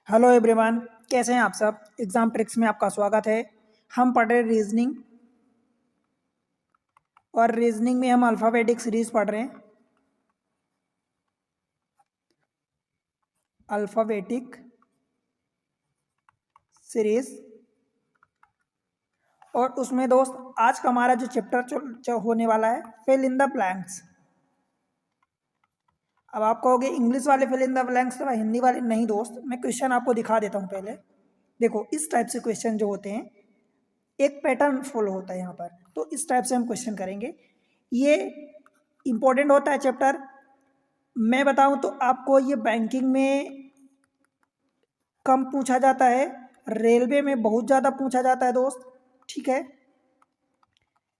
Hello everyone, कैसे हैं आप सब। एग्जाम ट्रिक्स में आपका स्वागत है। हम पढ़ रहे रीजनिंग और रीजनिंग में हम अल्फ़ाबेटिक सीरीज पढ़ रहे हैं। अल्फ़ाबेटिक सीरीज और उसमें दोस्त आज का हमारा जो चैप्टर होने वाला है फिल इन द ब्लैंक्स। अब आप कहोगे इंग्लिश वाले फिल इन द ब्लैंक्स तो हिंदी वाले नहीं दोस्त। मैं क्वेश्चन आपको दिखा देता हूँ। पहले देखो, इस टाइप से क्वेश्चन जो होते हैं एक पैटर्न फॉलो होता है यहाँ पर। तो इस टाइप से हम क्वेश्चन करेंगे। ये इंपॉर्टेंट होता है चैप्टर। मैं बताऊं तो आपको ये बैंकिंग में कम पूछा जाता है, रेलवे में बहुत ज़्यादा पूछा जाता है दोस्त। ठीक है,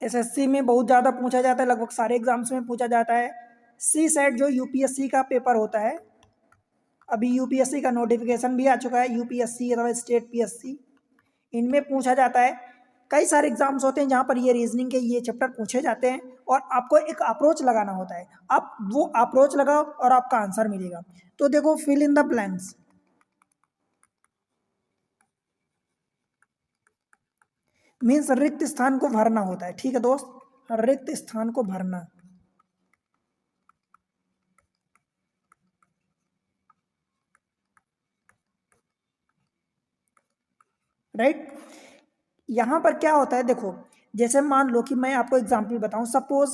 एसएससी में बहुत ज़्यादा पूछा जाता है, लगभग सारे एग्जाम्स में पूछा जाता है। सी सेट जो यूपीएससी का पेपर होता है, अभी यूपीएससी का नोटिफिकेशन भी आ चुका है, यूपीएससी अथवा स्टेट पीएससी, इनमें पूछा जाता है। कई सारे एग्जाम्स होते हैं जहाँ पर ये रीजनिंग के ये चैप्टर पूछे जाते हैं और आपको एक अप्रोच लगाना होता है। आप वो अप्रोच लगाओ और आपका आंसर मिलेगा। तो देखो, fill in the blanks means रिक्त स्थान को भरना होता है। ठीक है दोस्त, रिक्त स्थान को भरना। राइट, यहाँ पर क्या होता है देखो, जैसे मान लो कि मैं आपको एग्जाम्पल बताऊं। सपोज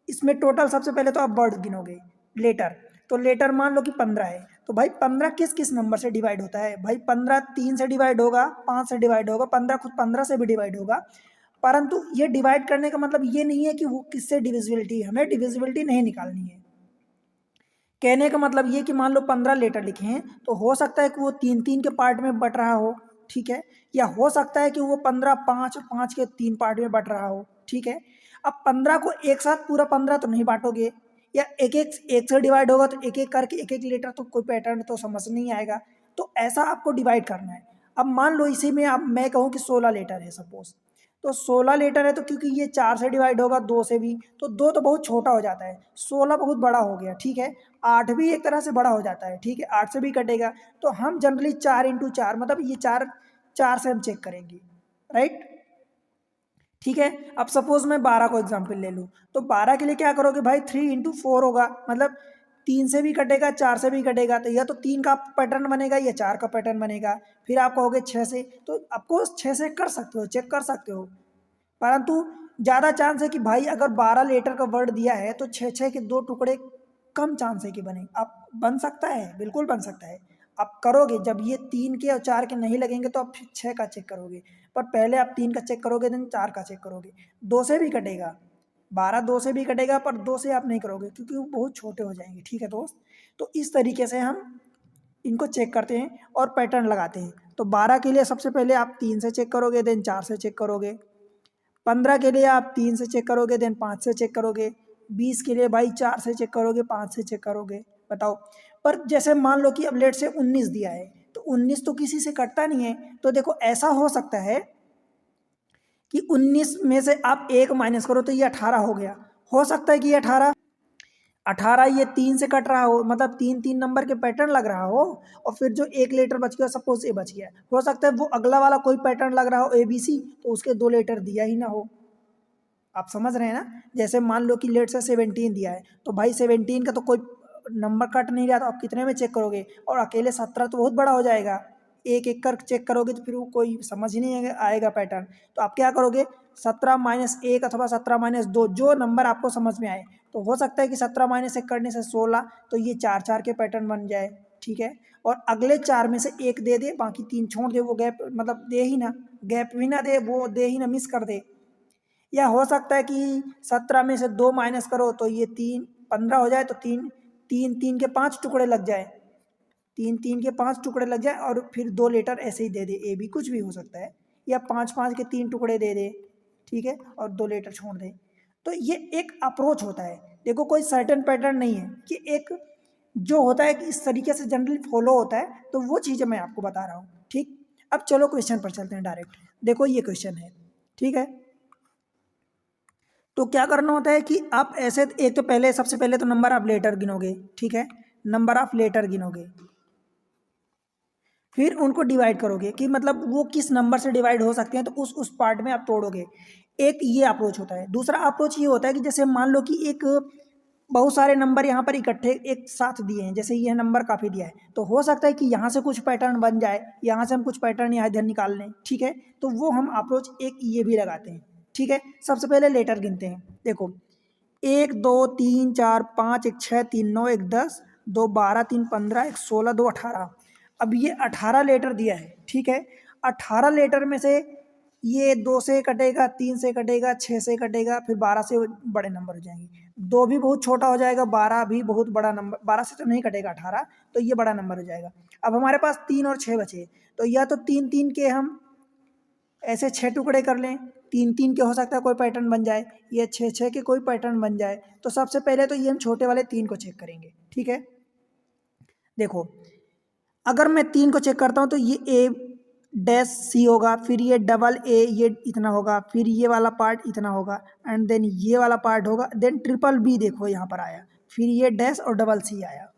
इसमें टोटल सबसे पहले तो आप वर्ड गिनोगे, लेटर। तो लेटर मान लो कि 15 है। तो भाई 15 किस किस नंबर से डिवाइड होता है? भाई 15 3 से डिवाइड होगा, 5 से डिवाइड होगा, 15 खुद 15 से भी डिवाइड होगा। परंतु ये डिवाइड करने का मतलब ये नहीं है कि वो किससे डिविजिबिलिटी, हमें डिविजिबिलिटी नहीं निकालनी है। कहने का मतलब ये कि मान लो 15 लेटर लिखे हैं, तो हो सकता है कि वो 3-3 के पार्ट में बट रहा हो। ठीक है, या हो सकता है कि वो 15 5 के 3 पार्ट में बट रहा हो। ठीक है, अब 15 को एक साथ पूरा 15 तो नहीं बांटोगे, या एक से डिवाइड होगा तो एक एक करके एक एक लेटर, तो कोई पैटर्न तो समझ नहीं आएगा। तो ऐसा आपको डिवाइड करना है। अब मान लो इसी में अब मैं कहूँ कि 16 लेटर है सपोज, तो 16 लीटर है। तो क्योंकि ये 4 से डिवाइड होगा, 2 से भी, तो 2 तो बहुत छोटा हो जाता है, 16 बहुत बड़ा हो गया। ठीक है, 8 भी एक तरह से बड़ा हो जाता है। ठीक है, 8 से भी कटेगा। तो हम जनरली 4 × 4 मतलब ये 4 4 से हम चेक करेंगे। राइट, ठीक है। अब सपोज मैं 12 को एग्जाम्पल ले लूँ, तो 12 के लिए क्या करोगे भाई, 3 × 4 होगा, मतलब 3 से भी कटेगा, 4 से भी कटेगा। तो या तो 3 का पैटर्न बनेगा या 4 का पैटर्न बनेगा। फिर आप कहोगे 6 से, तो आपको 6 से कर सकते हो, चेक कर सकते हो। परंतु ज़्यादा चांस है कि भाई अगर 12 लेटर का वर्ड दिया है तो 6 6 के 2 टुकड़े कम चांस है कि बने। आप बन सकता है, बिल्कुल बन सकता है। आप करोगे जब ये 3 के और 4 के नहीं लगेंगे तो आप फिर 6 का चेक करोगे। पर पहले आप 3 का चेक करोगे, देन 4 का चेक करोगे। 2 से भी कटेगा, 12 2 से भी कटेगा, पर 2 से आप नहीं करोगे क्योंकि वो बहुत छोटे हो जाएंगे। ठीक है दोस्त, तो इस तरीके से हम इनको चेक करते हैं और पैटर्न लगाते हैं। तो 12 के लिए सबसे पहले आप 3 से चेक करोगे, देन 4 से चेक करोगे। 15 के लिए आप 3 से चेक करोगे, देन 5 से चेक करोगे। 20 के लिए भाई 4 से चेक करोगे, 5 से चेक करोगे। बताओ। पर जैसे मान लो कि अब लेट से 19 दिया है, तो 19 तो किसी से कटता नहीं है। तो देखो, ऐसा हो सकता है कि 19 में से आप एक माइनस करो तो ये 18 हो गया। हो सकता है कि ये 18 ये 3 से कट रहा हो, मतलब 3 3 नंबर के पैटर्न लग रहा हो। और फिर जो एक लेटर बच गया, सपोज ए बच गया, हो सकता है वो अगला वाला कोई पैटर्न लग रहा हो ABC, तो उसके 2 लेटर दिया ही ना हो। आप समझ रहे हैं ना। जैसे मान लो कि लेट से 17 दिया है, तो भाई 17 का तो कोई नंबर कट नहीं रहा, तो आप कितने में चेक करोगे? और अकेले 17 तो बहुत बड़ा हो जाएगा। एक एक कर चेक करोगे तो फिर वो कोई समझ ही नहीं आएगा पैटर्न। तो आप क्या करोगे, 17 - 1 अथवा 17 - 2, जो नंबर आपको समझ में आए। तो हो सकता है कि 17 - 1 करने से 16, तो ये 4 4 के पैटर्न बन जाए। ठीक है, और अगले 4 में से एक दे दे, बाकी 3 छोड़ दे। वो गैप मतलब दे ही ना, गैप भी ना दे, वो दे ही ना, मिस कर दे। या हो सकता है कि 17 में से 2 माइनस करो तो ये 15 हो जाए, तो 3 के 5 टुकड़े लग जाए। 3 के 5 टुकड़े लग जाए और फिर 2 लेटर ऐसे ही दे दे, ए भी कुछ भी हो सकता है। या 5 5 के 3 टुकड़े दे दे। ठीक है, और 2 लेटर छोड़ दे। तो ये एक अप्रोच होता है। देखो, कोई सर्टेन पैटर्न नहीं है कि एक जो होता है कि इस तरीके से जनरली फॉलो होता है। तो वो चीज़ें मैं आपको बता रहा हूँ। ठीक, अब चलो क्वेश्चन पर चलते हैं डायरेक्ट। देखो, ये क्वेश्चन है। ठीक है, तो क्या करना होता है कि आप ऐसे, एक तो पहले सबसे पहले तो नंबर ऑफ लेटर गिनोगे। ठीक है, नंबर ऑफ लेटर गिनोगे। फिर उनको डिवाइड करोगे कि मतलब वो किस नंबर से डिवाइड हो सकते हैं, तो उस पार्ट में आप तोड़ोगे। एक ये अप्रोच होता है। दूसरा अप्रोच ये होता है कि जैसे मान लो कि एक बहुत सारे नंबर यहाँ पर इकट्ठे एक साथ दिए हैं, जैसे ये नंबर काफ़ी दिया है, तो हो सकता है कि यहाँ से कुछ पैटर्न बन जाए, यहाँ से हम कुछ पैटर्न यहाँ इधर निकाल लें, ठीक है। तो वो हम अप्रोच एक ये भी लगाते हैं, ठीक है। सबसे पहले लेटर गिनते हैं, देखो 1 2 3 4 5 1 6 3 9 1 10 2 12 3 15 1 16 2 18। अब ये 18 लेटर दिया है, ठीक है। 18 लेटर में से ये 2 से कटेगा, 3 से कटेगा, 6 से कटेगा, फिर 12 से बड़े नंबर हो जाएंगे। 2 भी बहुत छोटा हो जाएगा, 12 भी बहुत बड़ा नंबर, 12 से तो नहीं कटेगा 18, तो ये बड़ा नंबर हो जाएगा। अब हमारे पास 3 और 6 बचे, तो या तो 3 3 के हम ऐसे 6 टुकड़े कर लें, 3 3 के हो सकता है कोई पैटर्न बन जाए, ये 6 6 के कोई पैटर्न बन जाए। तो सबसे पहले तो ये हम छोटे वाले 3 को चेक करेंगे, ठीक है। देखो अगर मैं 3 को चेक करता हूँ तो ये ए डैश सी होगा, फिर ये डबल ए ये इतना होगा, फिर ये वाला पार्ट इतना होगा, एंड देन ये वाला पार्ट होगा, देन ट्रिपल बी देखो यहाँ पर आया, फिर ये डैश और डबल सी आया।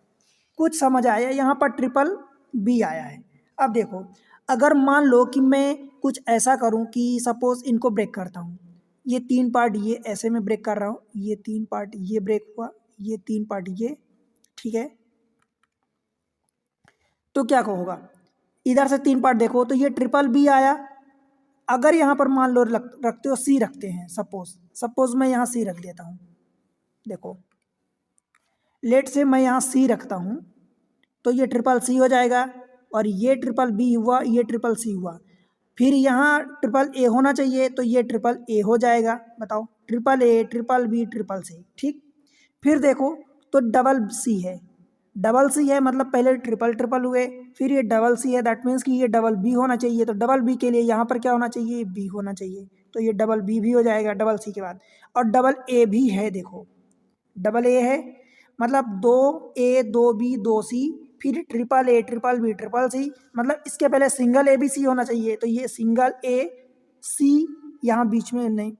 कुछ समझ आया, यहाँ पर ट्रिपल बी आया है। अब देखो अगर मान लो कि मैं कुछ ऐसा करूँ कि सपोज इनको ब्रेक करता हूँ, ये 3 पार्ट ये ऐसे में ब्रेक कर रहा हूँ, ये 3 पार्ट ये ब्रेक हुआ, ये 3 पार्ट ये, ठीक है। तो क्या होगा, इधर से 3 पार्ट देखो तो ये ट्रिपल बी आया। अगर यहाँ पर मान लो रखते हो सी रखते हैं, सपोज मैं यहाँ सी रख देता हूँ, देखो लेट से मैं यहाँ सी रखता हूँ, तो ये ट्रिपल सी हो जाएगा, और ये ट्रिपल बी हुआ, ये ट्रिपल सी हुआ। फिर यहाँ ट्रिपल ए होना चाहिए, तो ये ट्रिपल ए हो जाएगा। बताओ triple A triple B triple C, ठीक। फिर देखो तो डबल सी है, डबल सी है मतलब पहले ट्रिपल ट्रिपल हुए, फिर ये डबल सी है, दैट मीन्स कि ये डबल बी होना चाहिए। तो डबल बी के लिए यहाँ पर क्या होना चाहिए, बी होना चाहिए, तो ये डबल बी भी हो जाएगा डबल सी के बाद। और डबल ए भी है, देखो डबल ए है मतलब 2 ए 2 बी 2 सी, फिर triple A triple B triple C, मतलब इसके पहले सिंगल ए बी सी होना चाहिए, तो ये सिंगल ए सी, यहाँ बीच में नहीं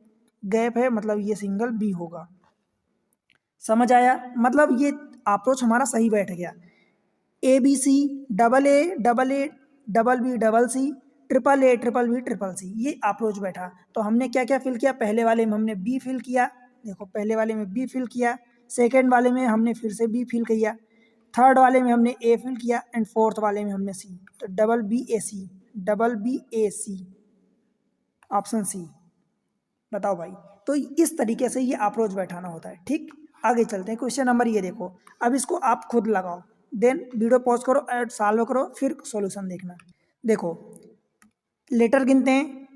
गैप है, मतलब ये सिंगल बी होगा। समझ आया, मतलब ये अप्रोच हमारा सही बैठ गया। A B C double A double B double C triple A triple B triple C, ये अप्रोच बैठा। तो हमने क्या क्या फिल किया, पहले वाले में हमने बी फिल किया, देखो पहले वाले में बी फिल किया, सेकेंड वाले में हमने फिर से बी फिल किया, थर्ड वाले में हमने ए फिल किया, एंड फोर्थ वाले में हमने सी। तो double B a C, option C. बताओ भाई, तो इस तरीके से ये अप्रोच बैठाना होता है, ठीक। आगे चलते हैं, क्वेश्चन नंबर ये देखो, अब इसको आप खुद लगाओ, देन वीडियो पॉज करो, एड सॉल्व करो, फिर सॉल्यूशन देखना। देखो लेटर गिनते हैं,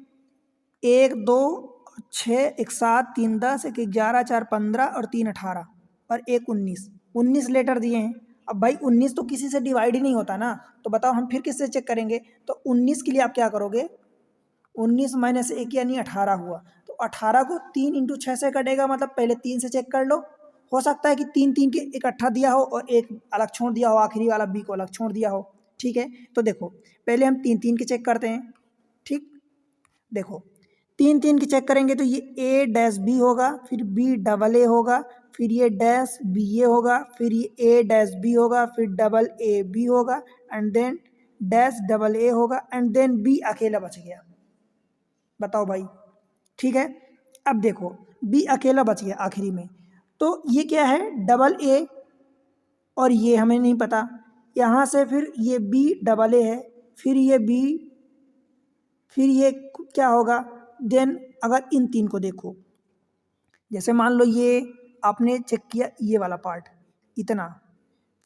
1 2 6 1 7 3 10 1 11 4 15 और 3 18 और 1 19 लेटर दिए हैं। अब भाई 19 तो किसी से डिवाइड ही नहीं होता ना, तो बताओ हम फिर किससे चेक करेंगे। तो 19 के लिए आप क्या करोगे, 19 माइनस 1 यानी 18 हुआ, तो 18 को 3 इंटू 6 से कटेगा, मतलब पहले 3 से चेक कर लो। हो सकता है कि 3 3 के इकट्ठा दिया हो और एक अलग छोड़ दिया हो, आखिरी वाला बी को अलग छोड़ दिया हो, ठीक है। तो देखो पहले हम 3 3 के चेक करते हैं, ठीक। देखो 3 3 की चेक करेंगे तो ये ए डैश बी होगा, फिर बी डबल ए होगा, फिर ये डैश बी ए होगा, फिर ये ए डैश बी होगा, फिर डबल ए बी होगा, and then dash double A होगा, एंड देन बी अकेला बच गया। बताओ भाई, ठीक है। अब देखो बी अकेला बच गया आखिरी में, तो ये क्या है, डबल ए, और ये हमें नहीं पता। यहाँ से फिर ये बी डबल ए है, फिर ये बी, फिर ये क्या होगा। देन अगर इन 3 को देखो, जैसे मान लो ये आपने चेक किया ये वाला पार्ट इतना,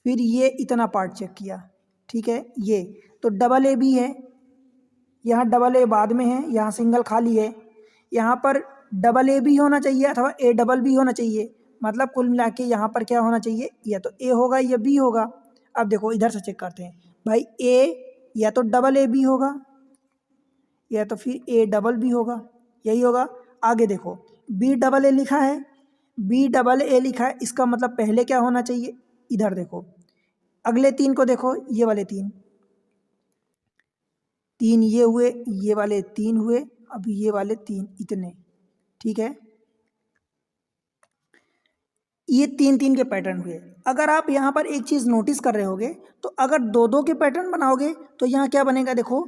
फिर ये इतना पार्ट चेक किया, ठीक है। ये तो डबल ए भी है, यहाँ डबल ए बाद में है, यहाँ सिंगल खाली है, यहाँ पर डबल ए भी होना चाहिए अथवा ए डबल भी होना चाहिए, मतलब कुल मिला के यहाँ पर क्या होना चाहिए, या तो ए होगा या बी होगा। अब देखो इधर से चेक करते हैं भाई, ए या तो डबल ए बी होगा, या तो फिर ए डबल बी होगा, यही होगा। आगे देखो बी डबल ए लिखा है, बी डबल ए लिखा है, इसका मतलब पहले क्या होना चाहिए, इधर देखो अगले 3 को देखो, ये वाले 3 ये हुए, ये वाले 3 हुए, अब ये वाले 3 इतने, ठीक है। ये 3-3 के पैटर्न हुए। अगर आप यहाँ पर एक चीज़ नोटिस कर रहे होगे तो अगर 2-2 के पैटर्न बनाओगे तो यहाँ क्या बनेगा, देखो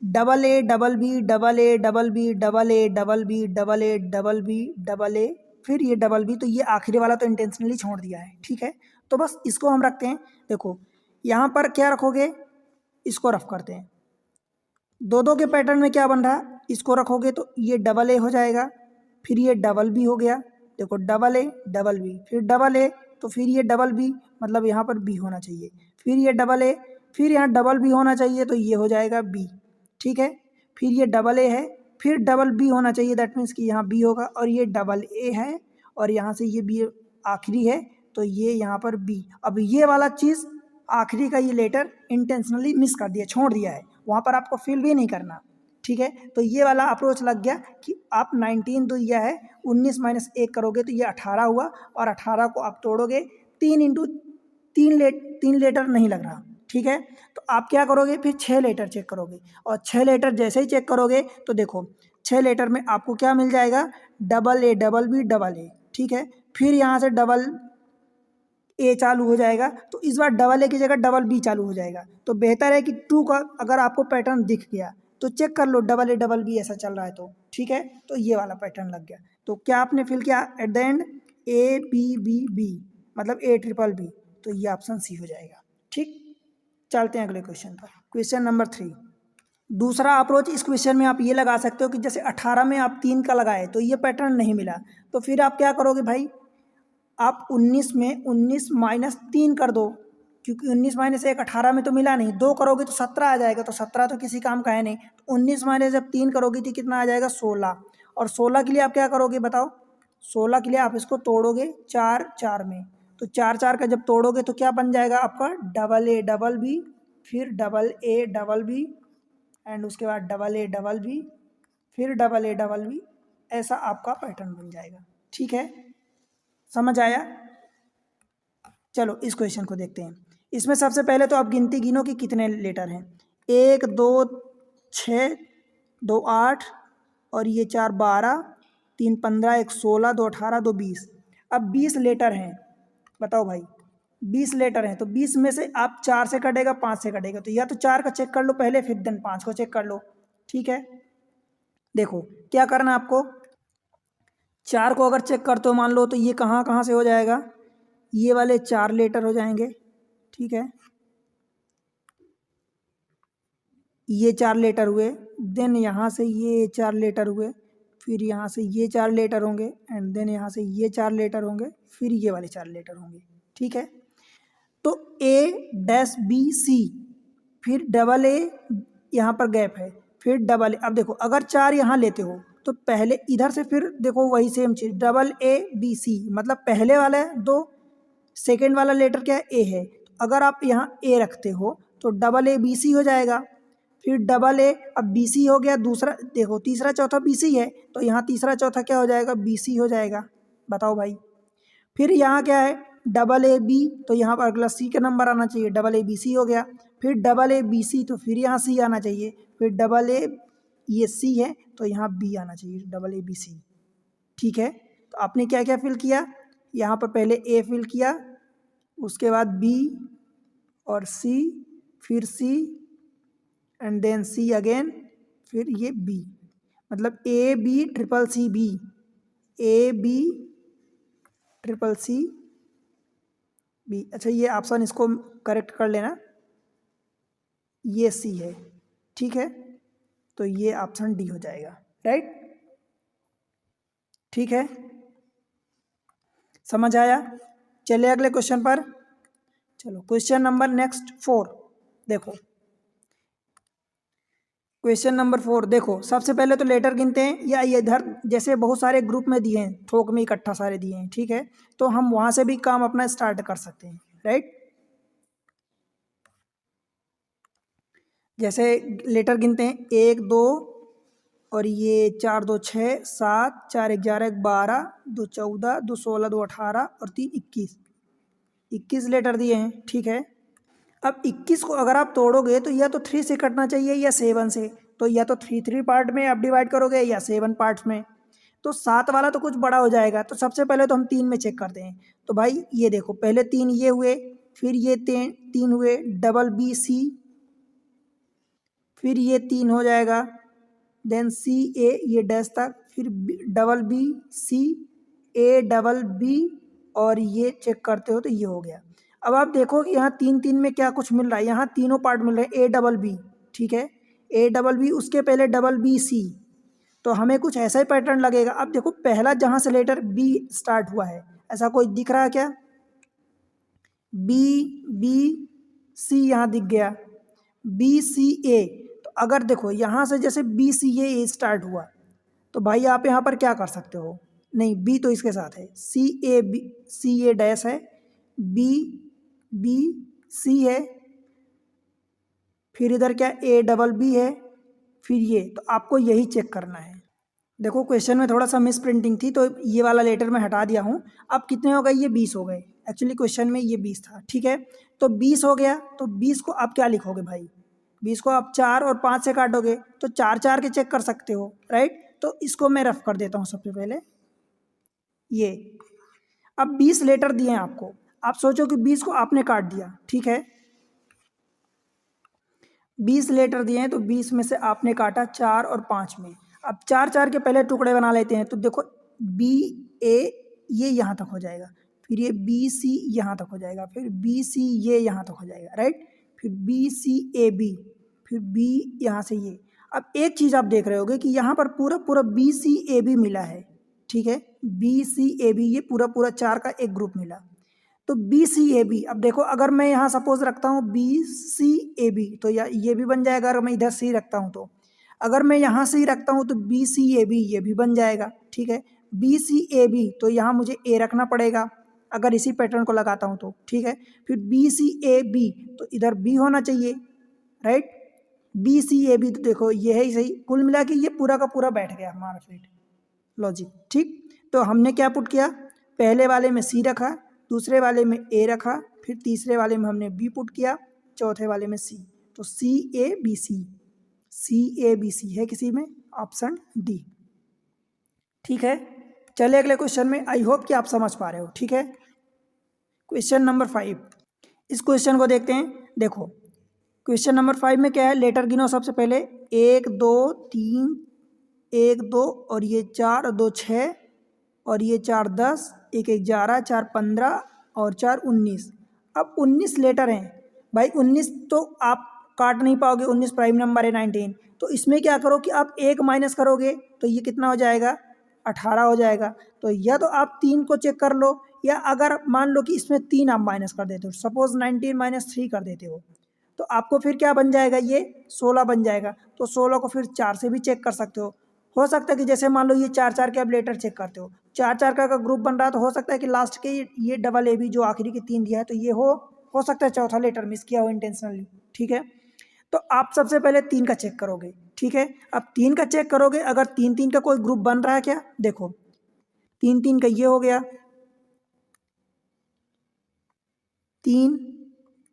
double A double B double A double B double A double B double A double B double ए, फिर ये डबल बी। तो ये आखिरी वाला तो इंटेंशनली छोड़ दिया है, ठीक है। तो बस इसको हम रखते हैं। देखो यहाँ पर क्या रखोगे, इसको रफ करते हैं। 2-2 के पैटर्न में क्या बन रहा, इसको रखोगे तो ये डबल ए हो जाएगा, फिर ये डबल बी हो गया। देखो डबल ए डबल बी फिर डबल ए, तो फिर ये डबल बी, मतलब यहाँ पर बी होना चाहिए, फिर ये डबल ए, फिर यहाँ डबल बी होना चाहिए, तो ये हो जाएगा बी, ठीक है। फिर ये डबल ए है, फिर डबल बी होना चाहिए, दैट मीन्स कि यहाँ बी होगा, और ये डबल ए है और यहाँ से ये बी आखिरी है, तो ये यहाँ पर बी। अब ये वाला चीज़ आखिरी का ये लेटर इंटेंशनली मिस कर दिया, छोड़ दिया है, वहाँ पर आपको फिल भी नहीं करना, ठीक है। तो ये वाला अप्रोच लग गया कि आप 19 तो यह है, 19 माइनस 1 करोगे तो ये 18 हुआ, और 18 को आप तोड़ोगे 3 लेटर नहीं लग रहा, ठीक है। तो आप क्या करोगे, फिर 6 लेटर चेक करोगे, और 6 लेटर जैसे ही चेक करोगे तो देखो 6 लेटर में आपको क्या मिल जाएगा, double A double B double A, ठीक है। फिर यहाँ से डबल ए चालू हो जाएगा, तो इस बार डबल ए की जगह डबल बी चालू हो जाएगा। तो बेहतर है कि 2 का अगर आपको पैटर्न दिख गया तो चेक कर लो डबल ए डबल बी ऐसा चल रहा है तो, ठीक है। तो ये वाला पैटर्न लग गया। तो क्या आपने फिल किया at the end, A B B B, मतलब ए ट्रिपल बी, तो ये ऑप्शन सी हो जाएगा, ठीक। चलते हैं अगले क्वेश्चन पर। Question number 3। दूसरा अप्रोच इस क्वेश्चन में आप ये लगा सकते हो कि जैसे 18 में आप 3 का लगाए तो ये पैटर्न नहीं मिला, तो फिर आप क्या करोगे भाई, आप 19 में 19 माइनस 3 कर दो, क्योंकि 19 माइनस 1 18 में तो मिला नहीं, 2 करोगे तो 17 आ जाएगा, तो 17 तो किसी काम का है नहीं, तो 19 माइनस जब 3 करोगे तो कितना आ जाएगा 16, और 16 के लिए आप क्या करोगे बताओ, 16 के लिए आप इसको तोड़ोगे 4 4 में, तो 4 4 का जब तोड़ोगे तो क्या बन जाएगा आपका, डबल ए डबल बी, फिर double A double B, and उसके बाद डबल ए डबल बी, फिर डबल ए डबल बी, ऐसा आपका पैटर्न बन जाएगा, ठीक है। समझ आया। चलो इस क्वेश्चन को देखते हैं। इसमें सबसे पहले तो आप गिनती गिनो कि कितने लेटर हैं, 1 2 6 2 8 और ये 4 12 3 15 1 16 2 18 2 20। अब 20 लेटर हैं, बताओ भाई 20 लेटर हैं, तो 20 में से आप 4 से कटेगा 5 से कटेगा, तो या तो 4 का चेक कर लो पहले, फिर देन 5 को चेक कर लो, ठीक है। देखो क्या करना आपको, 4 को अगर चेक करते हो मान लो, तो ये कहाँ कहाँ से हो जाएगा, ये वाले 4 लेटर हो जाएंगे, ठीक है, ये 4 लेटर हुए, देन यहाँ से ये 4 लेटर हुए, फिर यहाँ से ये 4 लेटर होंगे, एंड देन यहाँ से ये 4 लेटर होंगे, फिर ये वाले 4 लेटर होंगे, ठीक है। तो ए डैश बी सी, फिर डबल ए, यहाँ पर गैप है, फिर डबल ए। अब देखो अगर 4 यहाँ लेते हो तो पहले इधर से फिर देखो वही सेम चीज़, डबल ए बी सी, मतलब पहले वाला 2, सेकेंड वाला लेटर क्या है, ए है, तो अगर आप यहाँ ए रखते हो तो डबल ए बी सी हो जाएगा, फिर डबल ए, अब बी सी हो गया, दूसरा देखो तीसरा चौथा बी सी है, तो यहाँ तीसरा चौथा क्या हो जाएगा, बी सी हो जाएगा, बताओ भाई। फिर यहाँ क्या है, डबल ए बी, तो यहाँ पर अगला सी का नंबर आना चाहिए, डबल ए बी सी हो गया, फिर डबल ए बी सी, तो फिर यहाँ सी आना चाहिए, फिर डबल ए, ये सी है तो यहाँ बी आना चाहिए, डबल ए बी सी, ठीक है। तो आपने क्या क्या फिल किया, यहाँ पर पहले ए फिल किया, उसके बाद बी और सी, फिर C and then C again, फिर ये बी, मतलब A B triple C B, A B triple C B. अच्छा ये ऑप्शन इसको करेक्ट कर लेना, ये सी है, ठीक है, तो ये ऑप्शन डी हो जाएगा, राइट, ठीक है। समझ आया। चलिए अगले क्वेश्चन पर। चलो क्वेश्चन नंबर नेक्स्ट 4 देखो, क्वेश्चन नंबर 4 देखो, सबसे पहले तो लेटर गिनते हैं, या इधर जैसे बहुत सारे ग्रुप में दिए हैं, थोक में इकट्ठा सारे दिए हैं, ठीक है, तो हम वहाँ से भी काम अपना स्टार्ट कर सकते हैं, राइट। जैसे लेटर गिनते हैं 1 2 और ये 4 2 6 7 4 11 12 2 14 2 16 2 18 और 3 21 लेटर दिए हैं, ठीक है। अब 21 को अगर आप तोड़ोगे तो या तो 3 से कटना चाहिए या 7 से, तो या तो 3 3 पार्ट में आप डिवाइड करोगे या 7 पार्ट्स में। तो 7 वाला तो कुछ बड़ा हो जाएगा, तो सबसे पहले तो हम 3 में चेक करते हैं। तो भाई ये देखो, पहले 3 ये हुए, फिर ये 3 हुए, डबल बी सी, फिर ये 3 हो जाएगा, देन सी ए ये डैश तक, फिर double B C A double B, और ये चेक करते हो तो ये हो गया। अब आप देखो कि यहाँ 3 में क्या कुछ मिल रहा है, यहाँ तीनों पार्ट मिल रहे हैं, ए डबल बी, ठीक है, ए डबल बी, उसके पहले डबल बी सी, तो हमें कुछ ऐसा ही पैटर्न लगेगा। अब देखो पहला जहाँ से लेटर बी स्टार्ट हुआ है, ऐसा कोई दिख रहा है क्या? बी बी सी यहाँ दिख गया, बी सी ए, तो अगर देखो यहाँ से जैसे बी सी ए स्टार्ट हुआ, तो भाई आप यहाँ पर क्या कर सकते हो, नहीं बी तो इसके साथ है, सी ए डैश है, बी बी सी है, फिर इधर क्या ए डबल बी है, फिर ये, तो आपको यही चेक करना है। देखो क्वेश्चन में थोड़ा सा मिस प्रिंटिंग थी, तो ये वाला लेटर मैं हटा दिया हूँ। अब कितने हो गए, ये 20 हो गए, एक्चुअली क्वेश्चन में ये 20 था, ठीक है। तो 20 हो गया, तो 20 को आप क्या लिखोगे भाई, 20 को आप 4 और 5 से काटोगे तो 4 4 के चेक कर सकते हो, राइट। तो इसको मैं रफ कर देता हूँ सबसे पहले, ये अब 20 लेटर दिए हैं आपको, आप सोचो कि 20 को आपने काट दिया, ठीक है, 20 लेटर दिए हैं, तो 20 में से आपने काटा 4 और 5 में। अब 4 4 के पहले टुकड़े बना लेते हैं, तो देखो बी ए ये यहाँ तक हो जाएगा, फिर ये बी सी यहाँ तक हो जाएगा, फिर बी सी ये यहाँ तक हो जाएगा, राइट, फिर बी सी ए बी, फिर बी यहाँ से ये। अब एक चीज़ आप देख रहे होगे कि यहाँ पर पूरा पूरा बी सी ए बी मिला है, ठीक है, बी सी ए बी ये पूरा पूरा 4 का एक ग्रुप मिला। तो बी सी ए बी, अब देखो अगर मैं यहाँ सपोज रखता हूँ बी सी ए बी, तो ये भी बन जाएगा। अगर मैं इधर सी रखता हूँ, तो अगर मैं यहाँ सी रखता हूँ तो बी सी ए बी ये भी बन जाएगा, ठीक है, बी सी ए बी, तो यहाँ मुझे ए रखना पड़ेगा अगर इसी पैटर्न को लगाता हूँ तो, ठीक है, फिर बी सी ए बी, तो इधर बी होना चाहिए, राइट, बी सी ए बी, तो देखो ये है ही सही। कुल मिला के ये पूरा का पूरा बैठ गया हमारा फिट लॉजिक, ठीक। तो हमने क्या पुट किया, पहले वाले में सी रखा, दूसरे वाले में ए रखा, फिर तीसरे वाले में हमने बी पुट किया, चौथे वाले में सी, तो सी A B C, C A B C है किसी में, ऑप्शन डी, ठीक है। चलिए अगले क्वेश्चन में, आई होप कि आप समझ पा रहे हो, ठीक है। क्वेश्चन नंबर 5, इस क्वेश्चन को देखते हैं। देखो क्वेश्चन नंबर 5 में क्या है, लेटर गिनो सबसे पहले, 1 2 3, 1 2 और ये 4 और 2 6 और ये 4 10, 1 11, 4 15 और 4 19। अब 19 लेटर हैं भाई, 19 तो आप काट नहीं पाओगे, 19 प्राइम नंबर है 19, तो इसमें क्या करो कि आप 1 माइनस करोगे तो ये कितना हो जाएगा, 18 हो जाएगा। तो या तो आप 3 को चेक कर लो, या अगर मान लो कि इसमें 3 आप माइनस कर देते हो, सपोज 19 माइनस 3 कर देते हो, तो आपको फिर क्या बन जाएगा, ये 16 बन जाएगा। तो 16 को फिर 4 से भी चेक कर सकते हो सकता है कि जैसे मान लो ये 4 4 के आप लेटर चेक करते हो, 4 4 का ग्रुप बन रहा है, तो हो सकता है कि लास्ट के ये डबल ए बी जो आखिरी के 3 दिया है, तो ये हो सकता है चौथा लेटर मिस किया हो इंटेंशनली, ठीक है। तो आप सबसे पहले 3 का चेक करोगे, ठीक है। अब 3 का चेक करोगे, अगर 3 3 का कोई ग्रुप बन रहा है क्या, देखो 3 3 का ये हो गया 3,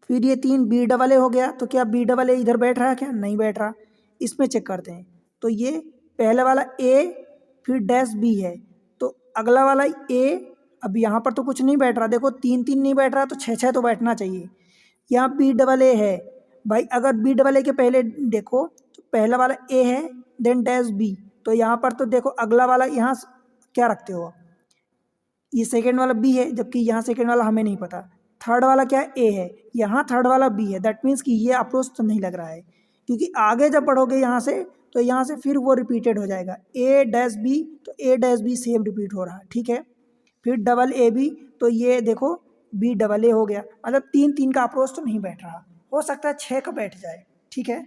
फिर ये 3 बी डबल ए हो गया, तो क्या बी डबल ए इधर बैठ रहा है क्या, नहीं बैठ रहा। इसमें चेक करते हैं, तो ये पहले वाला ए फिर डैश बी है, तो अगला वाला ए, अब यहाँ पर तो कुछ नहीं बैठ रहा, देखो 3 3 नहीं बैठ रहा, तो 6 6 तो बैठना चाहिए। यहाँ बी डबल ए है भाई, अगर बी डबल ए के पहले देखो तो पहला वाला ए है, देन डैश बी, तो यहाँ पर तो देखो अगला वाला यहाँ क्या रखते हो, ये सेकेंड वाला बी है, जबकि यहाँ सेकेंड वाला हमें नहीं पता, थर्ड वाला क्या है, ए है, यहाँ थर्ड वाला बी है। दैट मीन्स कि ये अप्रोच तो नहीं लग रहा है, क्योंकि आगे जब बढ़ोगे यहाँ से, तो यहाँ से फिर वो रिपीटेड हो जाएगा, ए डैश बी, तो ए डैश बी सेम रिपीट हो रहा है, ठीक है। फिर डबल ए बी, तो ये देखो बी डबल ए हो गया, मतलब 3 3 का अप्रोच तो नहीं बैठ रहा, हो सकता है 6 का बैठ जाए, ठीक है।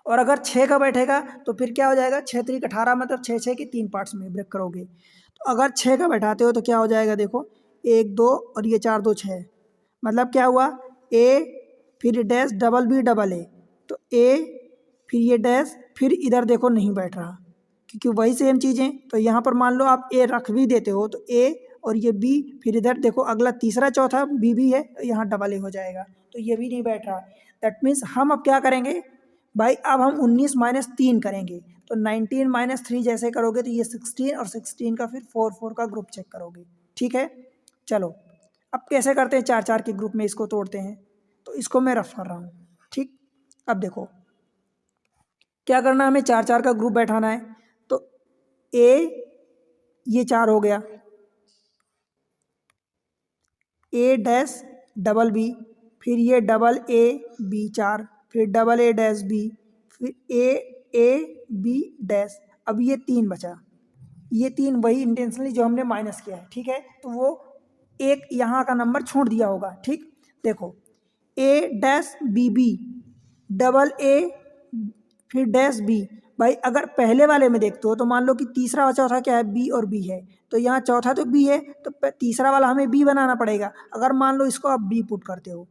और अगर 6 का बैठेगा तो फिर क्या हो जाएगा, 6 3 18, मतलब 6 6 के 3 पार्ट्स में ब्रेक करोगे। तो अगर 6 का बैठाते हो तो क्या हो जाएगा, देखो 1 2 और ये 4 2 6, मतलब क्या हुआ, ए फिर dash double B double A, तो ए फिर ये डैश, फिर इधर देखो नहीं बैठ रहा, क्योंकि वही सेम चीज़ें। तो यहाँ पर मान लो आप ए रख भी देते हो, तो ए और ये बी, फिर इधर देखो अगला तीसरा चौथा बी भी है, यहाँ डबल ए हो जाएगा, तो ये भी नहीं बैठ रहा। दैट मीन्स हम अब क्या करेंगे, भाई अब हम 19 माइनस 3 करेंगे, तो 19 माइनस 3 जैसे करोगे तो ये 16 और 16 का फिर 4 4 का ग्रुप चेक करोगे। ठीक है, चलो अब कैसे करते हैं, 4 4 के ग्रुप में इसको तोड़ते हैं। तो इसको मैं रफ कर रहा हूँ। ठीक, अब देखो क्या करना है, हमें 4 4 का ग्रुप बैठाना है। तो ए ये 4 हो गया, ए डैश डबल बी, फिर ये डबल ए बी 4, फिर डबल ए डैश बी, फिर ए बी डैश। अब ये 3 बचा, ये 3 वही इंटेंशनली जो हमने माइनस किया है। ठीक है, तो वो एक यहाँ का नंबर छोड़ दिया होगा। ठीक, देखो a dash b b, double ए फिर डैश बी। भाई अगर पहले वाले में देखते हो तो मान लो कि तीसरा और चौथा क्या है, बी और बी है, तो यहाँ चौथा तो बी है, तो तीसरा वाला हमें बी बनाना पड़ेगा। अगर मान लो इसको आप बी पुट करते हो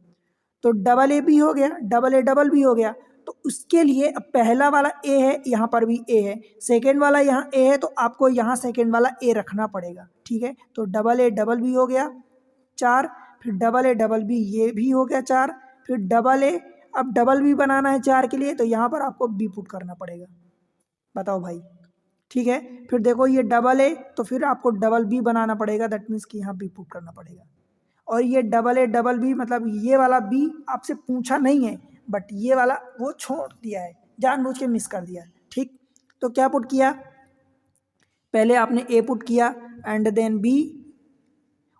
तो डबल ए बी हो गया, डबल ए डबल बी हो गया। तो उसके लिए अब पहला वाला ए है, यहाँ पर भी ए है, सेकेंड वाला यहाँ ए है, तो आपको यहाँ सेकेंड वाला ए रखना पड़ेगा। ठीक है, तो डबल ए डबल बी हो गया 4, फिर डबल ए डबल बी ये भी हो गया 4, फिर डबल ए, अब डबल बी बनाना है 4 के लिए, तो यहाँ पर आपको बी पुट करना पड़ेगा। बताओ भाई। ठीक है, फिर देखो ये डबल ए, तो फिर आपको डबल बी बनाना पड़ेगा, दैट मीन्स कि यहाँ बी पुट करना पड़ेगा। और ये डबल ए डबल बी मतलब ये वाला बी आपसे पूछा नहीं है, बट ये वाला वो छोड़ दिया है, जानबूझ के मिस कर दिया। ठीक, तो क्या पुट किया, पहले आपने ए पुट किया एंड देन बी,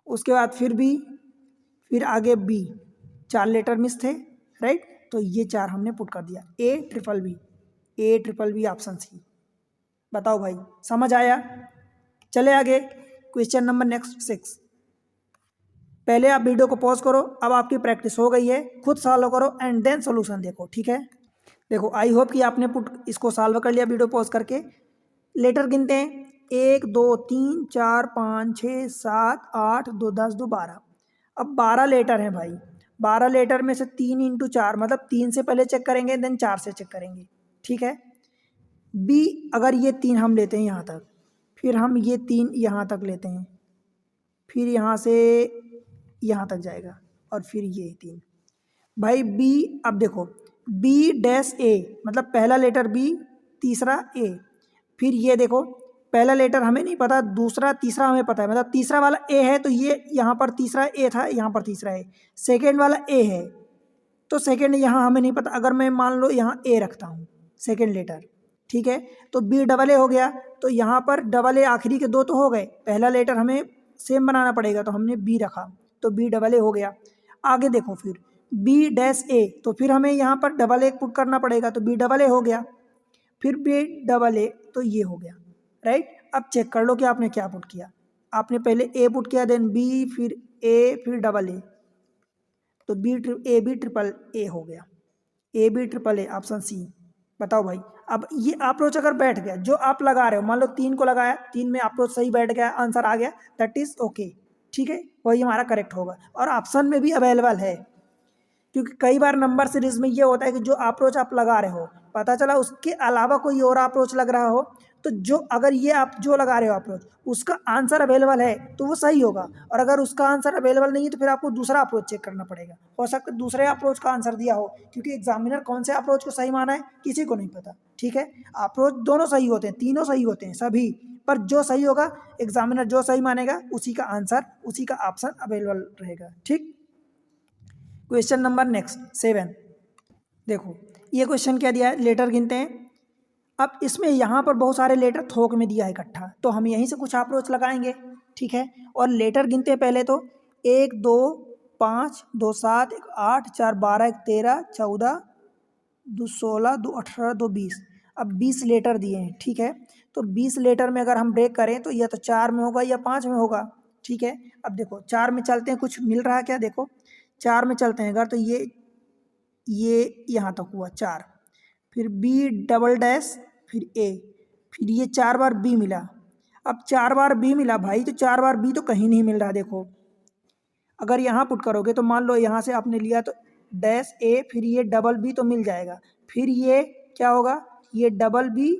उसके बाद फिर बी, फिर आगे बी, 4 लेटर मिस थे, राइट। तो ये 4 हमने पुट कर दिया, A triple B, A triple B option C. बताओ भाई, समझ आया। चले आगे, क्वेश्चन नंबर नेक्स्ट 6। पहले आप वीडियो को पॉज करो, अब आपकी प्रैक्टिस हो गई है, खुद सॉल्व करो एंड देन सॉल्यूशन देखो। ठीक है, देखो आई होप कि आपने पुट इसको सॉल्व कर लिया वीडियो पॉज करके। लेटर गिनते हैं, 1 2 3 4 5 6 7 8 2 10 2 12। अब 12 लेटर हैं भाई, 12 लेटर में से 3 इंटू 4 मतलब 3 से पहले चेक करेंगे देन 4 से चेक करेंगे। ठीक है, बी अगर ये 3 हम लेते हैं यहाँ तक, फिर हम ये 3 यहाँ तक लेते हैं, फिर यहाँ से यहाँ तक जाएगा, और फिर ये 3 भाई बी। अब देखो बी डैश ए मतलब पहला लेटर बी, तीसरा ए, फिर ये देखो पहला लेटर हमें नहीं पता, दूसरा तीसरा हमें पता है, मतलब तीसरा वाला ए है, तो ये यहाँ पर तीसरा ए था, यहाँ पर तीसरा ए, सेकेंड वाला ए है, तो सेकेंड यहाँ हमें नहीं पता। अगर मैं मान लो यहाँ ए रखता हूँ सेकेंड लेटर, ठीक है, तो बी डबल ए हो गया, तो यहाँ पर डबल ए आखिरी के 2 तो हो गए, पहला लेटर हमें सेम बनाना पड़ेगा, तो हमने बी रखा, तो बी डबल ए हो गया। आगे देखो फिर बी डैश ए, तो फिर हमें यहाँ पर डबल ए पुट करना पड़ेगा, तो बी डबल ए हो गया, फिर बी डबल ए, तो ये हो गया, राइट। अब चेक कर लो कि आपने क्या पुट किया, आपने पहले ए पुट किया, देन बी, फिर ए, फिर डबल ए, तो ए बी ट्रिपल ए हो गया, A B triple A option C. बताओ भाई, अब ये अप्रोच अगर बैठ गया जो आप लगा रहे हो, मान लो 3 को लगाया, 3 में अप्रोच सही बैठ गया, आंसर आ गया, दैट इज ओके। ठीक है, वही हमारा करेक्ट होगा, और ऑप्शन में भी अवेलेबल है, क्योंकि कई बार नंबर सीरीज में ये होता है कि जो अप्रोच आप लगा रहे हो पता चला उसके अलावा कोई और अप्रोच लग रहा हो, तो जो अगर ये आप जो लगा रहे हो अप्रोच उसका आंसर अवेलेबल है तो वो सही होगा, और अगर उसका आंसर अवेलेबल नहीं है तो फिर आपको दूसरा अप्रोच चेक करना पड़ेगा। हो सकता है दूसरे अप्रोच का आंसर दिया हो, क्योंकि एग्जामिनर कौन से अप्रोच को सही माना है किसी को नहीं पता। ठीक है, अप्रोच दोनों सही होते हैं, तीनों सही होते हैं सभी, पर जो सही होगा एग्जामिनर जो सही मानेगा उसी का आंसर, उसी का ऑप्शन अवेलेबल रहेगा। ठीक, क्वेश्चन नंबर नेक्स्ट 7। देखो ये क्वेश्चन क्या दिया है, लेटर गिनते हैं। अब इसमें यहाँ पर बहुत सारे लेटर थोक में दिया है इकट्ठा, तो हम यहीं से कुछ अप्रोच लगाएंगे। ठीक है, और लेटर गिनते हैं पहले तो 1 2 5 2 7 1 8 4 12 1 13 14 2 16 2 18 2 20। अब 20 लेटर दिए हैं। ठीक है, तो 20 लेटर में अगर हम ब्रेक करें तो या तो 4 में होगा या 5 में होगा। ठीक है, अब देखो 4 में चलते हैं, कुछ मिल रहा है क्या, देखो 4 में चलते हैं अगर, तो ये यहाँ तक हुआ 4, फिर बी डबल डैश, फिर ए, फिर ये 4 बार बी मिला। अब 4 बार बी मिला भाई, तो 4 बार बी तो कहीं नहीं मिल रहा। देखो अगर यहाँ पुट करोगे तो मान लो यहाँ से आपने लिया तो डैश ए, फिर ये डबल बी तो मिल जाएगा, फिर ये क्या होगा, ये डबल बी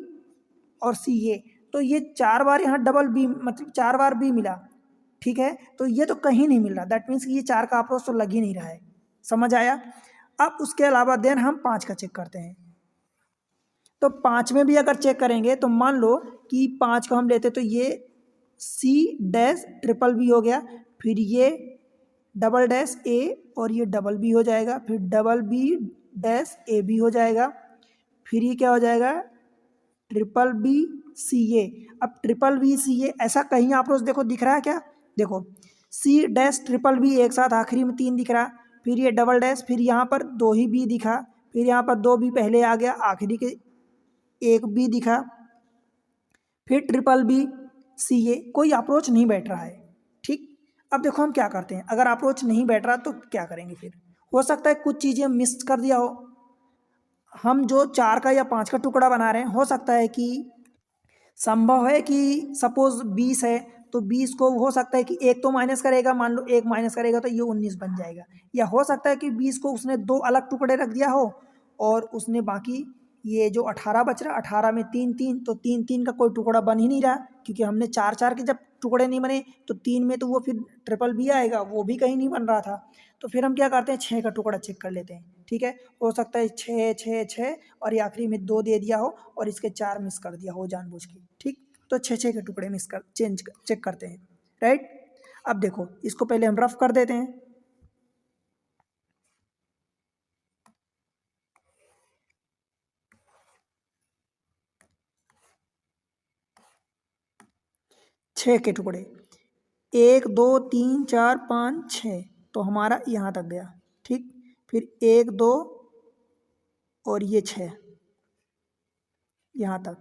और सी ए, तो ये 4 बार यहाँ डबल बी मतलब 4 बार बी मिला। ठीक है, तो ये तो कहीं नहीं मिल रहा, दैट मीन्स कि ये 4 का अप्रोच तो लग ही नहीं रहा है। समझ आया। अब उसके अलावा देन हम 5 का चेक करते हैं। तो 5 में भी अगर चेक करेंगे तो मान लो कि 5 को हम लेते तो ये सी डैश ट्रिपल बी हो गया, फिर ये डबल डैश ए और ये डबल बी हो जाएगा, फिर double B dash A B हो जाएगा, फिर ये क्या हो जाएगा ट्रिपल बी सी ए। अब ट्रिपल बी सी ए ऐसा कहीं आप रोज देखो दिख रहा है क्या? देखो सी डैश ट्रिपल बी एक साथ आखिरी में 3 दिख रहा, फिर ये डबल डैश, फिर यहाँ पर 2 ही बी दिखा, फिर यहाँ पर 2 बी पहले आ गया, आखिरी के 1 बी दिखा, फिर ट्रिपल बी सी ए। कोई अप्रोच नहीं बैठ रहा है। ठीक, अब देखो हम क्या करते हैं, अगर अप्रोच नहीं बैठ रहा तो क्या करेंगे फिर? हो सकता है कुछ चीज़ें मिस कर दिया हो। हम जो 4 का या 5 का टुकड़ा बना रहे हैं, हो सकता है कि संभव है कि सपोज 20 है तो 20 को हो सकता है कि एक तो माइनस करेगा, मान लो 1 माइनस करेगा तो ये 19 बन जाएगा। या हो सकता है कि 20 को उसने 2 अलग टुकड़े रख दिया हो और उसने बाकी ये जो 18 बच रहा, 18 में 3 3, तो 3 3 का कोई टुकड़ा बन ही नहीं रहा, क्योंकि हमने 4 4 के जब टुकड़े नहीं बने तो 3 में तो वो फिर ट्रिपल बी आएगा, वो भी कहीं नहीं बन रहा था। तो फिर हम क्या करते हैं, 6 का टुकड़ा चेक कर लेते हैं। ठीक है, हो सकता है 6 6 6 और ये आखिरी में 2 दे दिया हो और इसके 4 मिस कर दिया हो जानबूझ के। ठीक, तो 6 6 के टुकड़े चेक करते हैं। राइट, अब देखो इसको पहले हम रफ कर देते हैं। छः के टुकड़े 1 2 3 4 5 6, तो हमारा यहाँ तक गया। ठीक, फिर 1 2 और ये 6 यहाँ तक,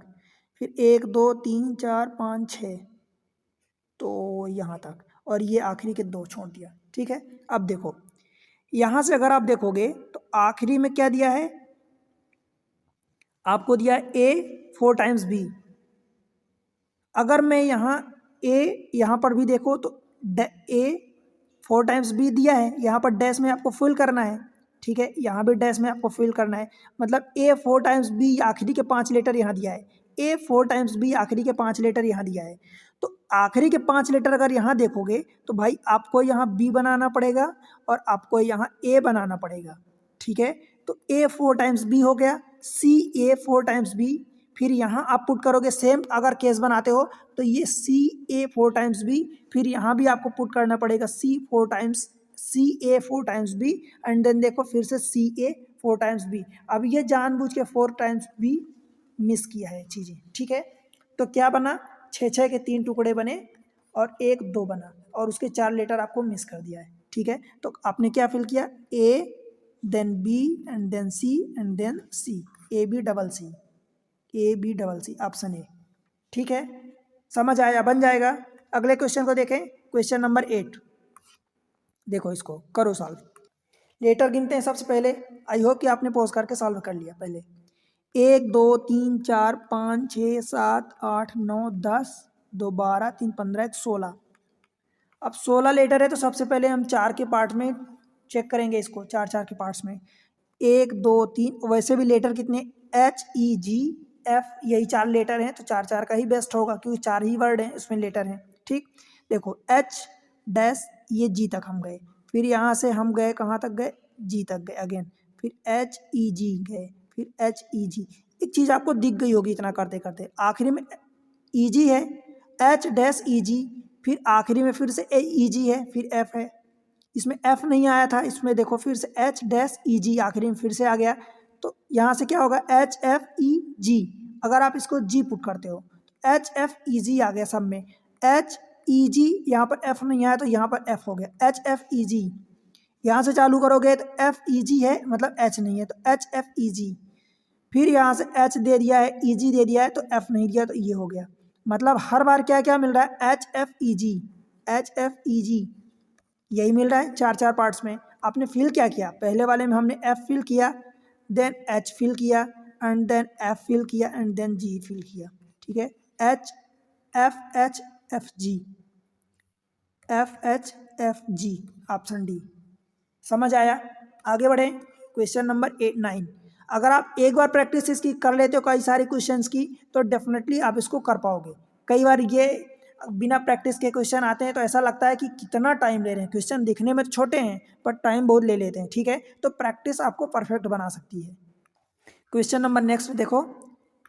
फिर 1 2 3 4 5 6, तो यहाँ तक, और ये आखिरी के 2 छोड़ दिया। ठीक है, अब देखो यहाँ से अगर आप देखोगे तो आखिरी में क्या दिया है आपको, दिया ए 4 टाइम्स बी। अगर मैं यहाँ ए यहाँ पर भी देखो तो ए 4 टाइम्स बी दिया है, यहाँ पर डैश में आपको फिल करना है। ठीक है, यहाँ भी डैश में आपको फिल करना है, मतलब ए 4 टाइम्स बी आखिरी के 5 लेटर यहाँ दिया है, ए 4 टाइम्स बी आखिरी के 5 लेटर यहाँ दिया है। तो आखिरी के 5 लेटर अगर यहाँ देखोगे तो भाई आपको यहाँ बी बनाना पड़ेगा और आपको यहाँ ए बनाना पड़ेगा। ठीक है, तो ए 4 टाइम्स बी हो गया, सी ए 4 टाइम्स बी, फिर यहाँ आप पुट करोगे सेम अगर केस बनाते हो तो ये सी ए 4 टाइम्स बी, फिर यहाँ भी आपको पुट करना पड़ेगा सी ए 4 टाइम्स बी, एंड देन देखो फिर से सी ए 4 टाइम्स बी। अब ये जानबूझ के 4 टाइम्स बी मिस किया है चीज़ें। ठीक है, तो क्या बना, 6 6 के 3 टुकड़े बने और 1 2 बना और उसके 4 लेटर आपको मिस कर दिया है। ठीक है, तो आपने क्या फिल किया, a then b and then c and then c, A B double c, A B double c, option ए। ठीक है, समझ आया, बन जाएगा। अगले क्वेश्चन को देखें, क्वेश्चन नंबर 8। देखो इसको करो सॉल्व। लेटर गिनते हैं सबसे पहले। आई होप कि आपने पॉज करके सॉल्व कर लिया पहले। 1 2 3 4 5 6 7 8 9 10 2 12 3 15 16। अब 16 लेटर है तो सबसे पहले हम 4 के पार्ट में चेक करेंगे इसको, 4 4 के पार्ट्स में 1 2 3। वैसे भी लेटर कितने, एच ई जी एफ, यही 4 लेटर हैं तो 4 4 का ही बेस्ट होगा क्योंकि 4 ही वर्ड हैं इसमें लेटर हैं। ठीक, देखो एच डैश ये जी तक हम गए, फिर यहाँ से हम गए कहाँ तक गए, जी तक गए अगेन, फिर एच ई जी गए, फिर एच ई जी। एक चीज़ आपको दिख गई होगी इतना करते करते, आखिरी में ई जी है, एच डैश ई जी, फिर आखिरी में फिर से ई जी है, फिर एफ है। इसमें एफ नहीं आया था, इसमें देखो फिर से एच डैश ई जी आखिरी में फिर से आ गया, तो यहाँ से क्या होगा एच एफ ई जी। अगर आप इसको जी पुट करते हो तो एच एफ ई जी आ गया सब में, एच ई जी, यहाँ पर एफ नहीं आया तो यहाँ पर एफ हो गया, एच एफ ई जी। यहाँ से चालू करोगे तो एफ ई जी है मतलब एच नहीं है तो एच एफ ई जी, फिर यहाँ से एच दे दिया है, ई जी दे दिया है तो एफ नहीं दिया तो ये हो गया। मतलब हर बार क्या क्या मिल रहा है, एच एफ ई जी, एच एफ ई जी, यही मिल रहा है 4 4 पार्ट्स में। आपने फिल क्या किया, पहले वाले में हमने एफ फिल किया, देन एच फिल किया एंड देन एफ फिल किया एंड देन जी फिल किया। ठीक है, H F G, F H F G, option D. समझ आया, आगे बढ़े क्वेश्चन नंबर 8 9। अगर आप एक बार प्रैक्टिस इसकी कर लेते हो कई सारे क्वेश्चंस की तो डेफिनेटली आप इसको कर पाओगे। कई बार ये बिना प्रैक्टिस के क्वेश्चन आते हैं तो ऐसा लगता है कि कितना टाइम ले रहे हैं, क्वेश्चन दिखने में छोटे हैं पर टाइम बहुत ले लेते हैं। ठीक है, तो प्रैक्टिस आपको परफेक्ट बना सकती है। क्वेश्चन नंबर नेक्स्ट देखो,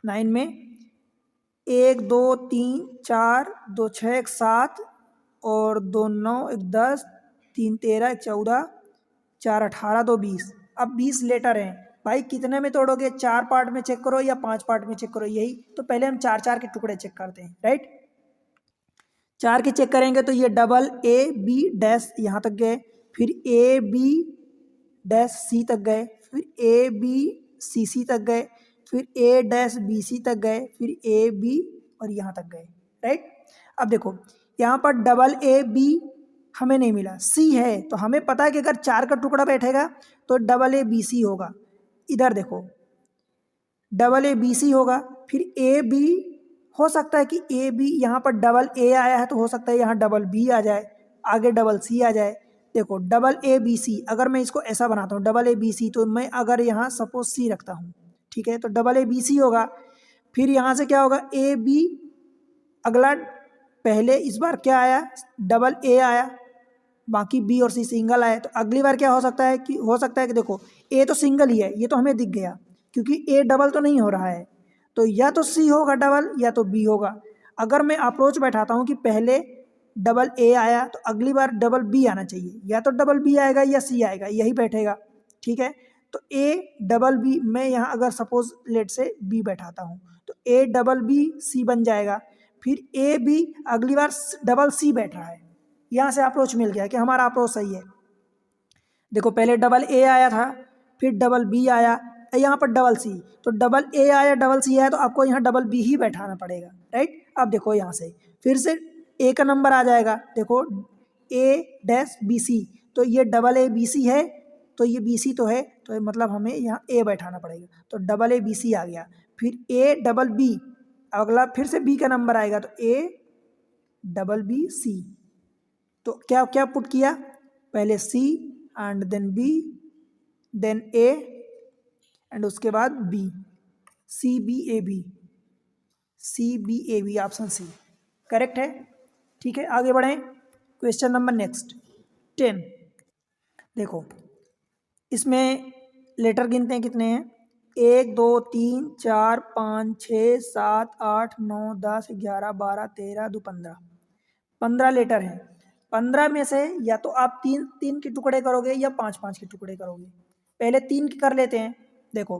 9 में 1 2 3 4 2 6 1 7 और 2 9 1 10 3 13 1 14 4 18 2 20। अब 20 लेटर हैं भाई, कितने में तोड़ोगे? 4 पार्ट में चेक करो या 5 पार्ट में चेक करो, यही तो पहले हम 4 4 के टुकड़े चेक करते हैं, राइट। 4 के चेक करेंगे तो ये डबल ए बी डैश यहाँ तक गए, फिर ए बी डैश सी तक गए, फिर ए बी सी सी तक गए, फिर ए डैश बी सी तक गए, फिर ए बी और यहाँ तक गए, राइट। अब देखो यहाँ पर डबल ए बी हमें नहीं मिला, सी है, तो हमें पता है कि अगर 4 का टुकड़ा बैठेगा तो डबल ए बी सी होगा। इधर देखो डबल ए बी सी होगा, फिर ए बी हो सकता है कि ए बी यहाँ पर डबल ए आया है तो हो सकता है यहाँ डबल बी आ जाए, आगे डबल सी आ जाए। देखो डबल ए बी सी, अगर मैं इसको ऐसा बनाता हूँ डबल ए बी सी, तो मैं अगर यहाँ सपोज सी रखता हूँ, ठीक है, तो डबल ए बी सी होगा। फिर यहाँ से क्या होगा? ए बी, अगला पहले इस बार क्या आया? डबल ए आया, बाकी बी और सी सिंगल आए, तो अगली बार क्या हो सकता है कि देखो ए तो सिंगल ही है, ये तो हमें दिख गया क्योंकि ए डबल तो नहीं हो रहा है, तो या तो सी होगा डबल या तो बी होगा। अगर मैं अप्रोच बैठाता हूँ कि पहले डबल ए आया तो अगली बार डबल बी आना चाहिए, या तो डबल बी आएगा या सी आएगा, यही बैठेगा, ठीक है। तो ए डबल बी, मैं यहाँ अगर सपोज लेट से बी बैठाता हूँ तो ए डबल बी सी बन जाएगा, फिर ए बी, अगली बार डबल सी बैठ रहा है, यहाँ से अप्रोच मिल गया कि हमारा अप्रोच सही है। देखो पहले डबल ए आया था, फिर डबल बी आया, यहाँ पर डबल सी, तो डबल ए आया डबल सी आया तो आपको यहाँ डबल बी ही बैठाना पड़ेगा, राइट। अब देखो यहाँ से फिर से ए का नंबर आ जाएगा, देखो ए डैश बी सी, तो ये डबल ए बी सी है, तो ये बी सी तो है, तो मतलब हमें यहाँ ए बैठाना पड़ेगा, तो डबल ए बी सी आ गया। फिर ए डबल बी, अगला फिर से बी का नंबर आएगा तो ए डबल बी सी, तो क्या क्या पुट किया? पहले c and then b, then a and उसके बाद b, C B A B, C B A B, option c correct है, ठीक है। आगे बढ़ें, क्वेश्चन नंबर नेक्स्ट 10। देखो इसमें लेटर गिनते हैं कितने हैं? 1 2 3 4 5 6 7 8 9 10 11 12 13 2 15, 15 लेटर हैं। 15 में से या तो आप 3 3 के टुकड़े करोगे या 5 5 के टुकड़े करोगे। पहले 3 के कर लेते हैं। देखो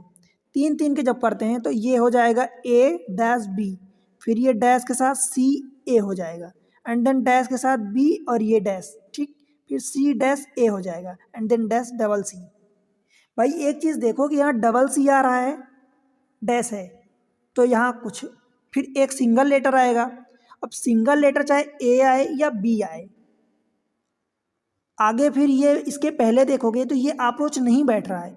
3 3 के जब करते हैं तो ये हो जाएगा ए डैश बी, फिर ये डैश के साथ सी ए हो जाएगा, एंड देन डैश के साथ बी और ये डैश, ठीक, फिर सी डैश ए हो जाएगा, and then dash double C. भाई एक चीज़ देखो कि यहाँ डबल सी आ रहा है, डैश है, तो यहाँ कुछ, फिर एक सिंगल लेटर आएगा। अब सिंगल लेटर चाहे ए आए या बी आए, आगे फिर ये इसके पहले देखोगे तो ये अप्रोच नहीं बैठ रहा है,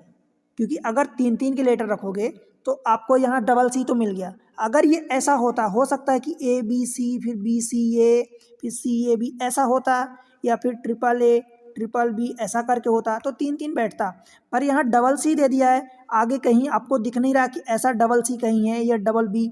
क्योंकि अगर 3 3 के लेटर रखोगे तो आपको यहाँ डबल सी तो मिल गया। अगर ये ऐसा होता, हो सकता है कि ए बी सी, फिर बी सी ए, फिर सी ए बी ऐसा होता, या फिर ट्रिपल ए ट्रिपल बी ऐसा करके होता तो 3 3 बैठता, पर यहाँ डबल सी दे दिया है। आगे कहीं आपको दिख नहीं रहा कि ऐसा डबल सी कहीं है या डबल बी,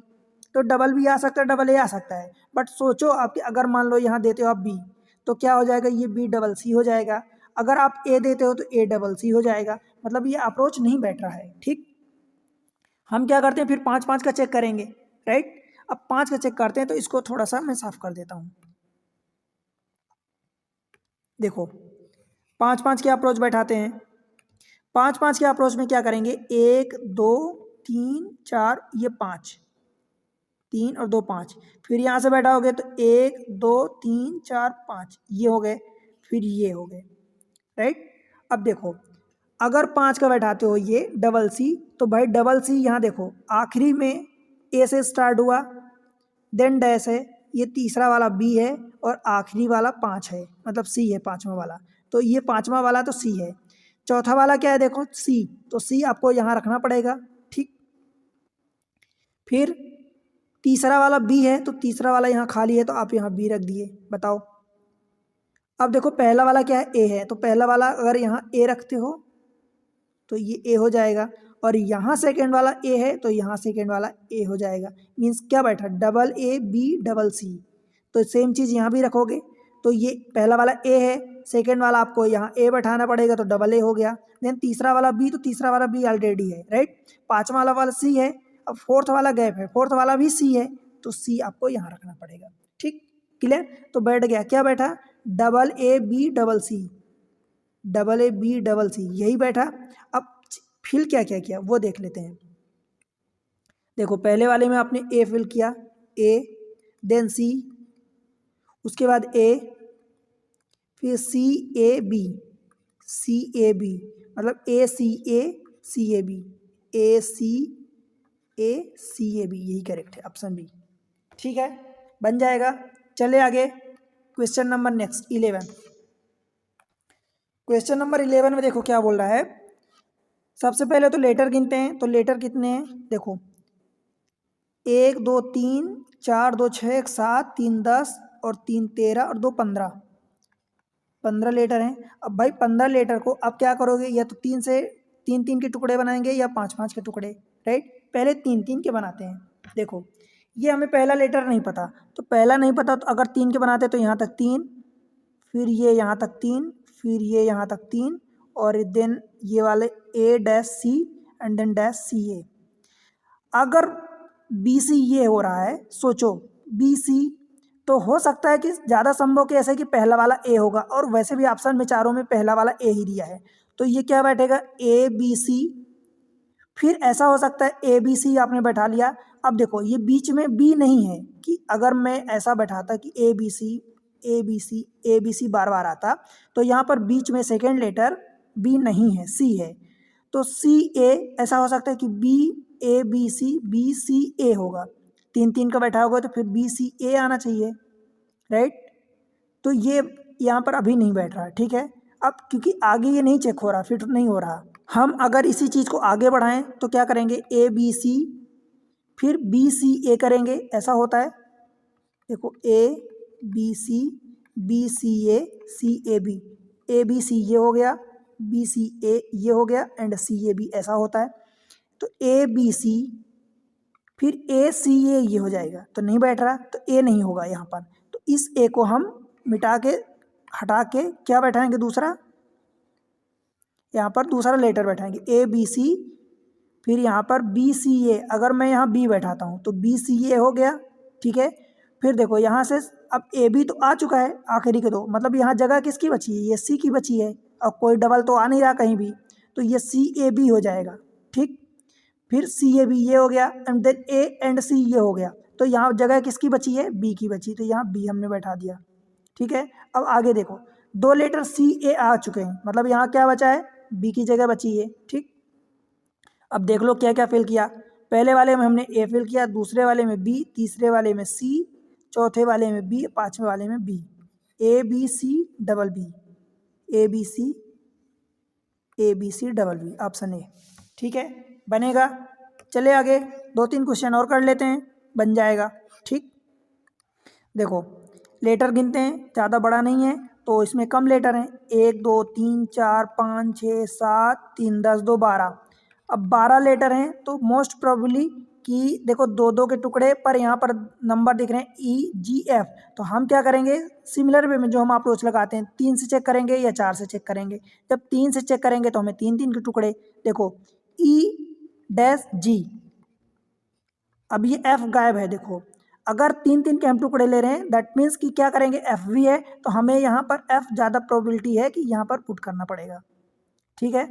तो डबल बी आ सकता है, डबल ए आ सकता है, बट सोचो आपके, अगर मान लो यहाँ देते हो आप बी, तो क्या हो जाएगा? ये बी डबल सी हो जाएगा। अगर आप ए देते हो तो ए डबल सी हो जाएगा, मतलब ये अप्रोच नहीं बैठ रहा है, ठीक। हम क्या करते हैं फिर 5 5 का चेक करेंगे, राइट। अब 5 का चेक करते हैं तो इसको थोड़ा सा मैं साफ कर देता हूँ। देखो 5 5 के अप्रोच बैठाते हैं। 5 5 के अप्रोच में क्या करेंगे? 1 2 3 4, ये 5, 3 और 2 5, फिर यहाँ से बैठाओगे तो 1 2 3 4 5, ये हो गए, फिर ये हो गए, राइट। अब देखो अगर 5 का बैठाते हो ये डबल सी, तो भाई डबल सी यहाँ देखो आखिरी में ए से स्टार्ट हुआ, देन डैश है, ये तीसरा वाला बी है और आखिरी वाला 5 है, मतलब सी है पाँचवा वाला, तो ये पाँचवा वाला तो सी है। चौथा वाला क्या है? देखो सी, तो सी आपको यहाँ रखना पड़ेगा, ठीक। फिर तीसरा वाला बी है, तो तीसरा वाला यहाँ खाली है तो आप यहाँ बी रख दिए। बताओ अब देखो पहला वाला क्या है? ए है, तो पहला वाला अगर यहाँ ए रखते हो तो ये ए हो जाएगा, और यहाँ सेकेंड वाला ए है तो यहाँ सेकेंड वाला ए हो जाएगा। मीन्स क्या बैठा? Double A B double C, तो सेम चीज़ यहाँ भी रखोगे, तो ये पहला वाला ए है, सेकेंड वाला आपको यहाँ ए बैठाना पड़ेगा तो डबल ए हो गया। देन तीसरा वाला बी, तो तीसरा वाला बी ऑलरेडी है, राइट। पाँचवा वाला सी है, अब फोर्थ वाला गैप है, फोर्थ वाला भी सी है, तो सी आपको यहाँ रखना पड़ेगा। ठीक, क्लियर? तो बैठ गया, क्या बैठा? Double A B double C, double A B double C, यही बैठा। अब फिल क्या क्या किया वो देख लेते हैं। देखो पहले वाले में आपने ए फिल किया, ए, देन सी, उसके बाद ए, फिर सी A B, C A b, मतलब a c A b, a c A b, यही करेक्ट है, ऑप्शन बी। ठीक है, बन जाएगा। चले आगे, question number next 11। Question number 11 में देखो क्या बोल रहा है। सबसे पहले तो लेटर गिनते हैं, तो लेटर कितने हैं देखो, 1 2 3 4 2 6 1 7 3 10 और 3 13 और 2 15, 15 लेटर हैं। अब भाई 15 लेटर को अब क्या करोगे, या तो 3 के टुकड़े बनाएंगे या 5 के टुकड़े, राइट? पहले 3 के बनाते हैं। देखो ये हमें पहला लेटर नहीं पता, तो पहला नहीं पता तो अगर 3 के बनाते तो यहाँ तक 3, फिर ये यहाँ तक 3, फिर ये यहाँ तक 3, और देन ये वाले a dash c and then dash c a. अगर बी सी ये हो रहा है, सोचो बी सी, तो हो सकता है कि ज़्यादा संभव कि ऐसे कि पहला वाला ए होगा, और वैसे भी ऑप्शन में चारों में पहला वाला ए ही दिया है, तो ये क्या बैठेगा, ए बी सी। फिर ऐसा हो सकता है ए बी सी आपने बैठा लिया। अब देखो ये बीच में बी नहीं है, कि अगर मैं ऐसा बैठाता कि a B C A B C A B c बार बार आता, तो यहाँ पर बीच में सेकेंड लेटर बी नहीं है, सी है, तो सी ए। ऐसा हो सकता है कि बी सी ए होगा, 3 का बैठा होगा, तो फिर बी सी ए आना चाहिए, राइट? तो ये यहाँ पर अभी नहीं बैठ रहा, ठीक है। अब क्योंकि आगे ये नहीं चेक हो रहा, फिट नहीं हो रहा, हम अगर इसी चीज़ को आगे बढ़ाएं तो क्या करेंगे, ए बी सी फिर बी सी ए करेंगे, ऐसा होता है। देखो A B C A B C ये हो गया, बी सी ए ये हो गया, एंड सी ए बी, ऐसा होता है। तो ए बी सी फिर ए सी ए ये हो जाएगा, तो नहीं बैठ रहा, तो ए नहीं होगा यहाँ पर। तो इस ए को हम मिटा के हटा के क्या बैठाएंगे, दूसरा, यहाँ पर दूसरा लेटर बैठाएंगे, ए बी सी, फिर यहाँ पर बी सी ए। अगर मैं यहाँ बी बैठाता हूँ तो बी सी ए हो गया, ठीक है। फिर देखो यहाँ से अब ए बी तो आ चुका है आखिरी के दो, मतलब यहाँ जगह किसकी बची है, ये सी की बची है, और कोई डबल तो आ नहीं रहा कहीं भी, तो ये सी ए बी हो जाएगा, ठीक। फिर सी ए बी ये हो गया, एंड देन ए एंड सी ये हो गया, तो यहाँ जगह किसकी बची है, बी की बची, तो यहाँ बी हमने बैठा दिया, ठीक है। अब आगे देखो, 2 लेटर सी ए आ चुके हैं, मतलब यहाँ क्या बचा है, बी की जगह बची है, ठीक। अब देख लो क्या क्या फिल किया। पहले वाले में हमने ए फिल किया, दूसरे वाले में बी, तीसरे वाले में सी, चौथे वाले में बी, पांचवें वाले में B, A B C double B, A B C double B, option ए, ठीक है, बनेगा। चले आगे, 2-3 क्वेश्चन और कर लेते हैं, बन जाएगा, ठीक। देखो लेटर गिनते हैं, ज़्यादा बड़ा नहीं है तो इसमें कम लेटर हैं, 1 2 3 4 5 6 7 3 10 2 12। अब 12 लेटर हैं, तो मोस्ट प्रोबेबली कि देखो 2 के टुकड़े पर यहाँ पर नंबर दिख रहे हैं ई जी एफ, तो हम क्या करेंगे, सिमिलर वे में जो हम अप्रोच लगाते हैं, 3 से चेक करेंगे या 4 से चेक करेंगे। जब 3 से चेक करेंगे तो हमें 3 के टुकड़े, देखो ई डैश जी, अब ये एफ गायब है, देखो अगर 3 के हम टुकड़े ले रहे हैं, दैट मीन्स कि क्या करेंगे, एफ भी है, तो हमें यहाँ पर एफ ज़्यादा प्रोबेबिलिटी है कि यहाँ पर पुट करना पड़ेगा, ठीक है।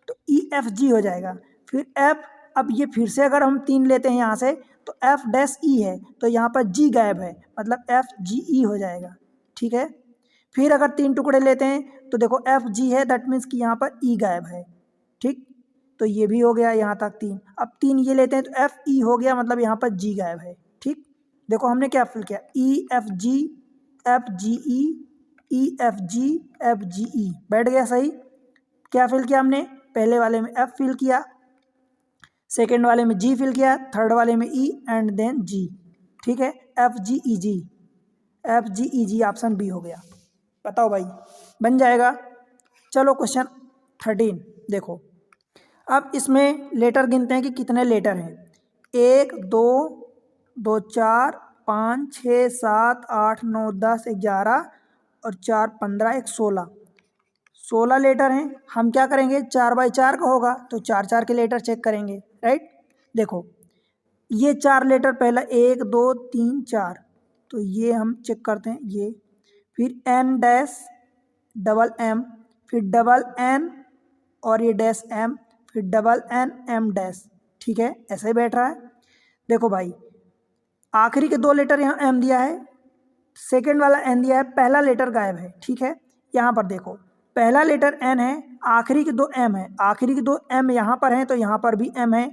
तो ई एफ जी हो जाएगा, फिर एफ, अब ये फिर से अगर हम 3 लेते हैं यहाँ से, तो एफ डैश ई है, तो यहाँ पर जी गायब है, मतलब एफ जी ई हो जाएगा, ठीक है। फिर अगर 3 टुकड़े लेते हैं तो देखो एफ जी है, दैट मीन्स कि यहाँ पर ई गायब है, ठीक, तो ये भी हो गया यहाँ तक 3। अब 3 ये लेते हैं तो एफ ई हो गया, मतलब यहाँ पर जी गायब है, ठीक। देखो हमने क्या फिल किया, E F G E F G ई, बैठ गया सही। क्या फिल किया हमने, पहले वाले में एफ फिल किया, सेकेंड वाले में जी फिल किया, थर्ड वाले में ई एंड देन जी, ठीक है, एफ जी ई जी, ऑप्शन बी हो गया। बताओ भाई, बन जाएगा। चलो क्वेश्चन 13 देखो, अब इसमें लेटर गिनते हैं कि कितने लेटर हैं, 1 2 2 4 5 6 7 8 9 10 11 और 4 15 1 16 लेटर हैं। हम क्या करेंगे, 4 बाई 4 का होगा तो 4 के लेटर चेक करेंगे, राइट। देखो ये 4 लेटर पहला 1 2 3 4, तो ये हम चेक करते हैं ये, फिर एन डैश डबल एम, फिर डबल एन और ये डैश एम, फिर डबल एन एम डैश। ठीक है, ऐसे ही बैठ रहा है। देखो भाई आखिरी के 2 लेटर यहाँ एम दिया है, सेकेंड वाला एन दिया है, पहला लेटर गायब है। ठीक है, यहाँ पर देखो पहला लेटर एन है, आखिरी के 2 एम है, आखिरी के 2 एम यहाँ पर हैं तो यहाँ पर भी एम है।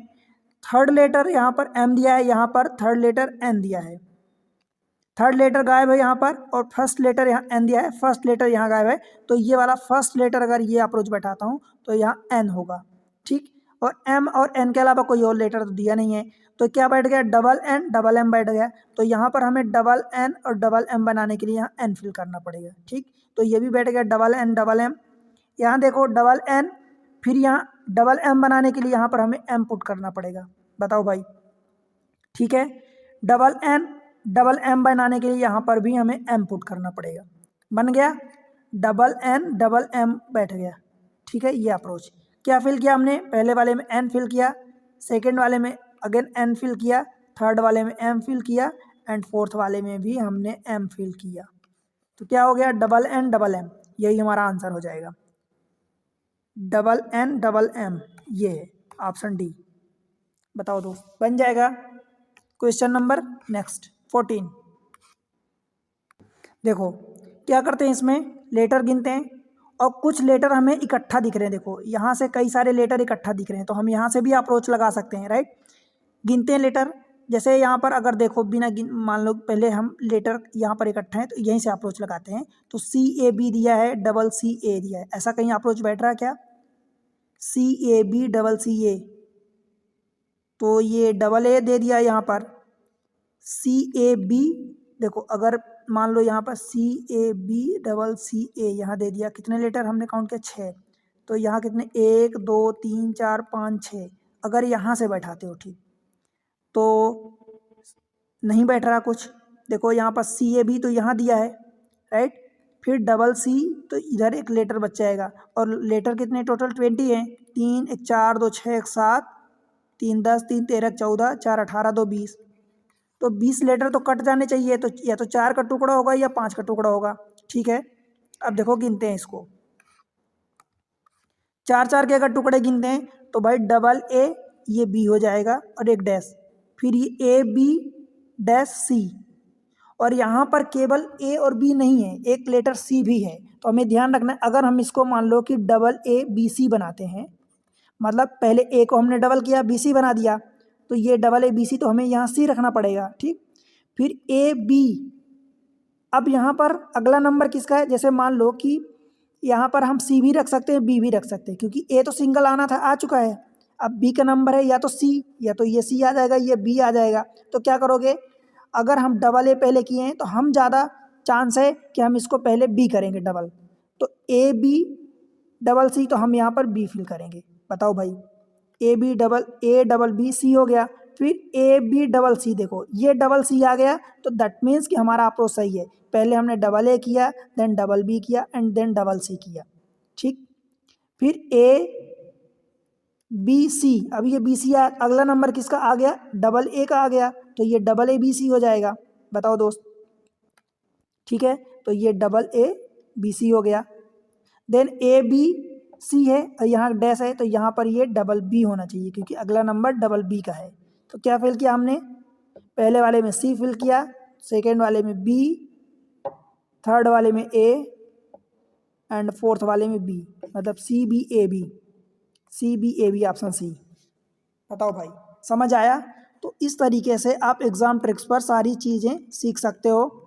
थर्ड लेटर यहाँ पर एम दिया है, यहाँ पर थर्ड लेटर एन दिया है, थर्ड लेटर गायब है यहाँ पर, और फर्स्ट लेटर यहाँ एन दिया है, फर्स्ट लेटर यहाँ गायब है। तो ये वाला फर्स्ट लेटर अगर ये अप्रोच बैठाता हूँ तो यहाँ एन होगा। ठीक, और एम और एन के अलावा कोई और लेटर तो दिया नहीं है, तो क्या बैठ गया, डबल एन डबल एम बैठ गया। तो यहाँ पर हमें डबल एन और डबल एम बनाने के लिए यहाँ एन फिल करना पड़ेगा। ठीक, तो ये भी बैठ गया डबल एन डबल एम। यहाँ देखो डबल एन, फिर यहाँ डबल एम बनाने के लिए यहाँ पर हमें एम पुट करना पड़ेगा। बताओ भाई, ठीक है, डबल एन डबल एम बनाने के लिए यहाँ पर भी हमें एम पुट करना पड़ेगा। बन गया डबल एन डबल एम बैठ गया। ठीक है, ये अप्रोच क्या फिल किया हमने, पहले वाले में एन फिल किया, सेकेंड वाले में अगेन एन फिल किया, थर्ड वाले में एम फिल किया, एंड फोर्थ वाले में भी हमने एम फिल किया। तो क्या हो गया, डबल एन डबल एम, यही हमारा आंसर हो जाएगा, डबल एन डबल एम, ये है ऑप्शन डी। बताओ दोस्त, बन जाएगा। Question number next 14। देखो क्या करते हैं, इसमें लेटर गिनते हैं और कुछ लेटर हमें इकट्ठा दिख रहे हैं। देखो यहाँ से कई सारे लेटर इकट्ठा दिख रहे हैं, तो हम यहाँ से भी अप्रोच लगा सकते हैं। राइट, गिनते हैं लेटर। जैसे यहाँ पर अगर देखो बिना मान लो पहले हम लेटर यहाँ पर इकट्ठा है तो यहीं से अप्रोच लगाते हैं। तो सी ए बी दिया है, डबल सी ए दिया है, ऐसा कहीं अप्रोच बैठ रहा है क्या, सी ए बी डबल सी ए, तो ये डबल ए दे दिया यहाँ पर, सी ए बी। देखो अगर मान लो यहाँ पर सी ए बी डबल सी ए यहाँ दे दिया, कितने लेटर हमने काउंट किया, 6, तो यहाँ कितने 1 2 3 4 5 6, अगर यहाँ से बैठाते हो ठीक तो नहीं बैठ रहा कुछ। देखो यहाँ पर सी ए बी तो यहाँ दिया है, राइट, फिर डबल सी तो इधर एक लेटर बच जाएगा, और लेटर कितने टोटल 20 हैं, 3 1 4 2 6 1 7 3 10 3 13 14 4 18 2 20, तो 20 लेटर तो कट जाने चाहिए। तो या तो 4 का टुकड़ा होगा या 5 का टुकड़ा होगा। ठीक है, अब देखो गिनते हैं इसको, 4 के अगर टुकड़े गिनते हैं तो भाई डबल ए ये बी हो जाएगा और एक डैश, फिर ये ए बी डैश सी, और यहाँ पर केवल ए और बी नहीं है, एक लेटर सी भी है। तो हमें ध्यान रखना है, अगर हम इसको मान लो कि डबल ए बी सी बनाते हैं, मतलब पहले ए को हमने डबल किया बी सी बना दिया, तो ये डबल ए बी सी, तो हमें यहाँ सी रखना पड़ेगा। ठीक, फिर ए बी, अब यहाँ पर अगला नंबर किसका है, जैसे मान लो कि यहाँ पर हम सी भी रख सकते हैं बी भी रख सकते हैं, क्योंकि ए तो सिंगल आना था, आ चुका है। अब बी का नंबर है या तो सी, या तो ये सी आ जाएगा, ये बी आ जाएगा। तो क्या करोगे, अगर हम डबल ए पहले किए हैं तो हम ज़्यादा चांस है कि हम इसको पहले बी करेंगे डबल, तो ए बी डबल सी, तो हम यहाँ पर बी फिल करेंगे। बताओ भाई, A B double A double B C हो गया, फिर ए बी डबल सी, देखो ये डबल सी आ गया, तो दैट मीन्स कि हमारा अप्रोच सही है। पहले हमने डबल ए किया, देन डबल बी किया, एंड देन डबल सी किया। ठीक, फिर ए बी सी, अब ये बी सी आया, अगला नंबर किसका आ गया, डबल ए का आ गया, तो ये डबल ए बी सी हो जाएगा। बताओ दोस्त, ठीक है, तो ये डबल ए बी सी हो गया। देन ए बी सी है और यहाँ डैश है, तो यहाँ पर ये डबल बी होना चाहिए, क्योंकि अगला नंबर डबल बी का है। तो क्या फिल किया हमने, पहले वाले में सी फिल किया, सेकेंड वाले में बी, थर्ड वाले में ए, एंड फोर्थ वाले में बी, मतलब C B A B, C B A B, option C. बताओ भाई, समझ आया। तो इस तरीके से आप एग्जाम ट्रिक्स पर सारी चीज़ें सीख सकते हो।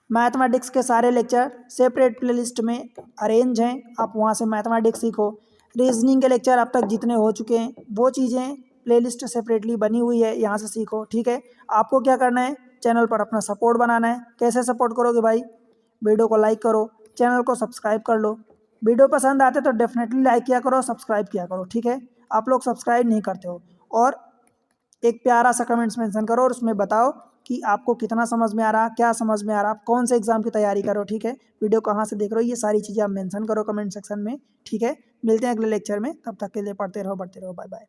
मैथमेटिक्स के सारे लेक्चर सेपरेट प्लेलिस्ट में अरेंज हैं, आप वहाँ से मैथमेटिक्स सीखो। रीजनिंग के लेक्चर अब तक जितने हो चुके हैं वो चीज़ें प्लेलिस्ट सेपरेटली बनी हुई है, यहाँ से सीखो। ठीक है, आपको क्या करना है, चैनल पर अपना सपोर्ट बनाना है। कैसे सपोर्ट करोगे भाई, वीडियो को लाइक करो, चैनल को सब्सक्राइब कर लो। वीडियो पसंद आते तो डेफिनेटली लाइक किया करो, सब्सक्राइब किया करो। ठीक है, आप लोग सब्सक्राइब नहीं करते हो, और एक प्यारा सा कमेंट्स मेंशन करो और उसमें बताओ कि आपको कितना समझ में आ रहा, क्या समझ में आ रहा, आप कौन से एग्जाम की तैयारी करो। ठीक है, वीडियो कहाँ से देख रहे हो, ये सारी चीज़ें आप मेंशन करो कमेंट सेक्शन में। ठीक है, मिलते हैं अगले लेक्चर में, तब तक के लिए पढ़ते रहो, बढ़ते रहो, बाय बाय।